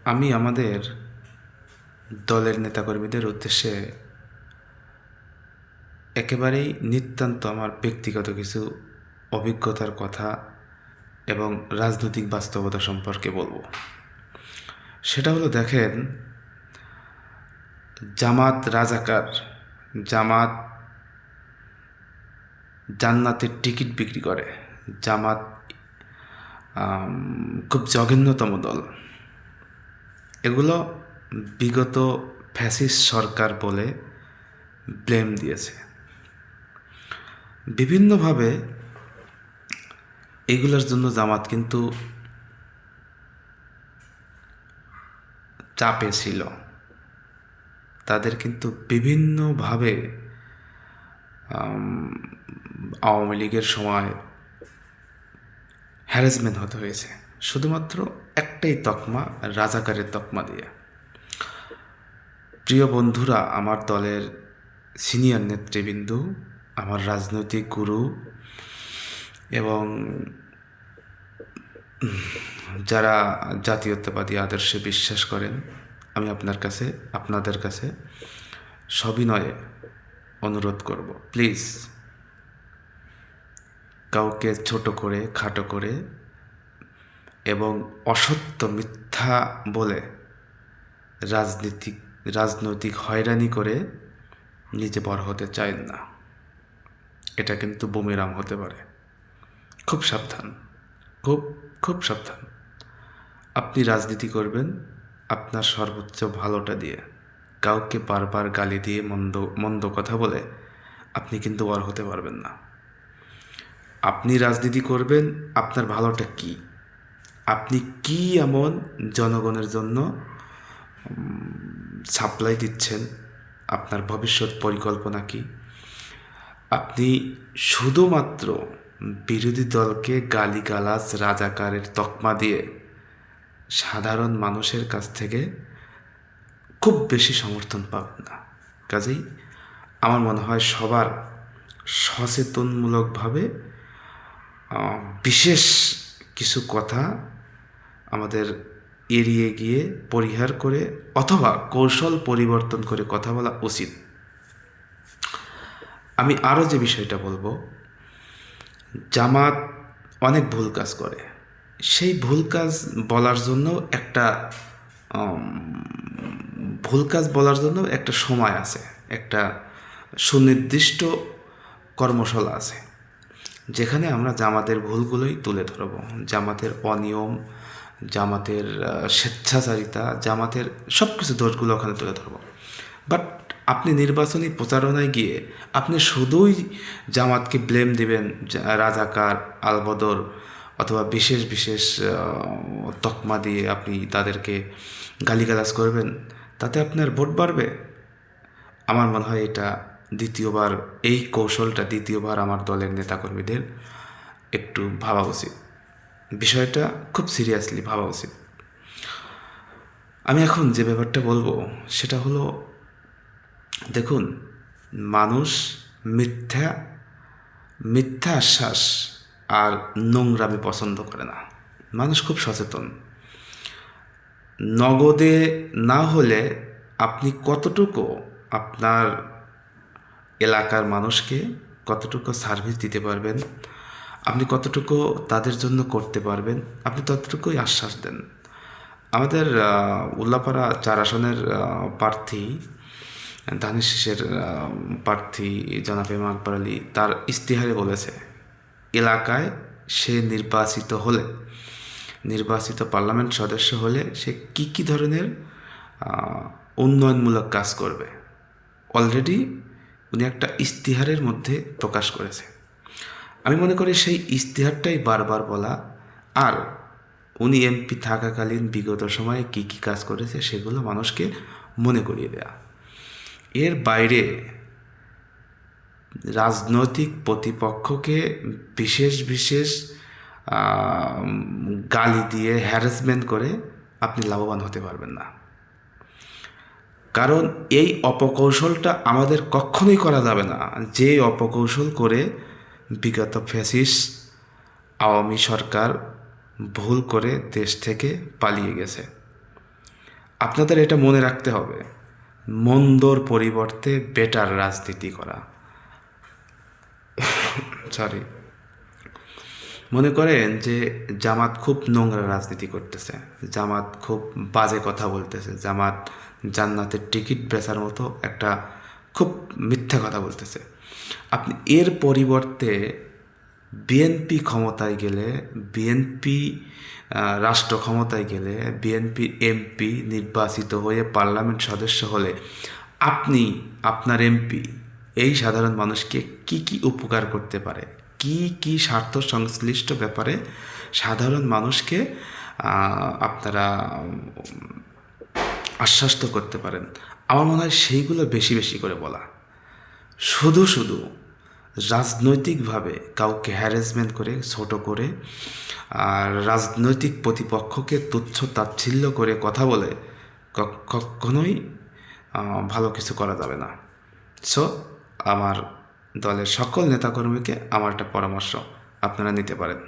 আমি আমাদের দলের নেতাকর্মীদের উদ্দেশ্যে একেবারেই নিতান্ত আমার ব্যক্তিগত কিছু অভিজ্ঞতার কথা এবং রাজনৈতিক বাস্তবতা সম্পর্কে বলবো। সেটা হলো, দেখেন, জামাত রাজাকার, জামাত জান্নাতের টিকিট বিক্রি করে, জামাত খুব জঘন্যতম দল। এগুলো বিগত ফ্যাসিস্ট সরকার বলে ব্লেম দিয়েছে বিভিন্নভাবে। এগুলোর জন্য জামাত কিন্তু চাপে ছিল। তাদের কিন্তু বিভিন্নভাবে আওয়ামী লীগের সময় হ্যারাসমেন্ট হতে হয়েছে, শুধুমাত্র একটাই তকমা, রাজাকারের তকমা দিয়ে। প্রিয় বন্ধুরা, আমার দলের সিনিয়র নেতৃবৃন্দ, আমার রাজনৈতিক গুরু এবং যারা জাতীয়তাবাদী আদর্শে বিশ্বাস করেন, আমি আপনাদের কাছে সবিনয়ে অনুরোধ করব, প্লিজ কাউকে ছোট করে, খাটো করে এবং অসত্য মিথ্যা বলে রাজনৈতিক হয়রানি করে নিজে বড় হতে চান না। এটা কিন্তু বুমেরাং হতে পারে। খুব সাবধান, খুব খুব সাবধান। আপনি রাজনীতি করবেন আপনার সর্বোচ্চ ভালোটা দিয়ে। কাউকে বারবার গালি দিয়ে, মন্দ কথা বলে আপনি কিন্তু বড় হতে পারবেন না। আপনি রাজনীতি করবেন আপনার ভালোটা কি, আপনি কি এমন জনগণের জন্য সাপ্লাই দিচ্ছেন, আপনার ভবিষ্যৎ পরিকল্পনা কি। আপনি শুধুমাত্র বিরোধী দলকে গালিগালাজ, রাজাকারের তকমা দিয়ে সাধারণ মানুষের কাছ থেকে খুব বেশি সমর্থন পাবেন না। কাজেই আমার মনে হয় সবার সচেতনমূলকভাবে বিশেষ কিছু কথা আমাদের এড়িয়ে গিয়ে, পরিহার করে অথবা কৌশল পরিবর্তন করে কথা বলা উচিত। আমি আরও যে বিষয়টা বলবো, জামাত অনেক ভুল কাজ করে। সেই ভুল কাজ বলার জন্য একটা সময় আছে, একটা সুনির্দিষ্ট কর্মশালা আছে, যেখানে আমরা জামাতের ভুলগুলোই তুলে ধরব, জামাতের অনিয়ম, জামাতের স্বেচ্ছাচারিতা, জামাতের সব কিছু দোষগুলো ওখানে তুলে ধরব। বাট আপনি নির্বাচনী প্রচারণায় গিয়ে আপনি শুধুই জামাতকে ব্লেম দেবেন, রাজাকার, আলবদর অথবা বিশেষ বিশেষ তকমা দিয়ে আপনি তাদেরকে গালিগালাজ করবেন, তাতে আপনার ভোট বাড়বে? আমার মনে হয় এটা এই কৌশলটা দ্বিতীয়বার আমার দলের নেতাকর্মীদের একটু ভাবা উচিত। বিষয়টা খুব সিরিয়াসলি ভাবা উচিত। আমি এখন যে ব্যাপারটা বলবো সেটা হলো, দেখুন, মানুষ মিথ্যা আশ্বাস আর নোংরামি পছন্দ করে না। মানুষ খুব সচেতন। নগদে না হলে আপনি কতটুকু আপনার এলাকার মানুষকে কতটুকু সার্ভিস দিতে পারবেন, আপনি কতটুকু তাদের জন্য করতে পারবেন, আপনি ততটুকুই আশ্বাস দেন। আমাদের উল্লাপাড়া 4 আসনের প্রার্থী, ধানের শীষের প্রার্থী জনাব এম আকবর আলী তার ইশতেহারে বলেছে, এলাকায় সে নির্বাচিত পার্লামেন্ট সদস্য হলে সে কী ধরনের উন্নয়নমূলক কাজ করবে। অলরেডি উনি একটা ইশতেহারের মধ্যে প্রকাশ করেছে। আমি মনে করি সেই ইশতেহারটাই বারবার বলা, আর উনি এমপি থাকাকালীন বিগত সময়ে কী কী কাজ করেছে সেগুলো মানুষকে মনে করিয়ে দেয়া। এর বাইরে রাজনৈতিক প্রতিপক্ষকে বিশেষ গালি দিয়ে, হ্যারাসমেন্ট করে আপনি লাভবান হতে পারবেন না। কারণ এই অপকৌশলটা আমাদের কখনোই করা যাবে না, যে অপকৌশল করে বিগত ফ্যাসিস্ট আওয়ামী সরকার ভুল করে দেশ থেকে পালিয়ে গেছে। আপনাদের এটা মনে রাখতে হবে, মন্দর পরিবর্তে বেটার রাজনীতি করা। সরি, মনে করেন যে জামাত খুব নোংরা রাজনীতি করতেছে, জামাত খুব বাজে কথা বলতেছে, জামাত জান্নাতের টিকিট বেচার মতো একটা খুব মিথ্যা কথা বলতেছে। আপনি এর পরিবর্তে বিএনপি ক্ষমতায় গেলে, বিএনপি রাষ্ট্র ক্ষমতায় গেলে, বিএনপি এমপি নির্বাচিত হয়ে পার্লামেন্ট সদস্য হলে আপনি আপনার এমপি এই সাধারণ মানুষকে কি কি উপকার করতে পারে, কি কি স্বার্থ সংশ্লিষ্ট ব্যাপারে সাধারণ মানুষকে আপনারা আশ্বস্ত করতে পারেন, আমার মনে হয় সেইগুলো বেশি বেশি করে বলা। শুধু শুধু রাজনৈতিকভাবে কাউকে হ্যারাসমেন্ট করে, ছোট করে, আর রাজনৈতিক প্রতিপক্ষকে তুচ্ছ তাচ্ছিল্য করে কথা বলে কখনোই ভালো কিছু করা যাবে না। সো আমার দলের সকল নেতাকর্মীকে আমার একটা পরামর্শ আপনারা নিতে পারেন।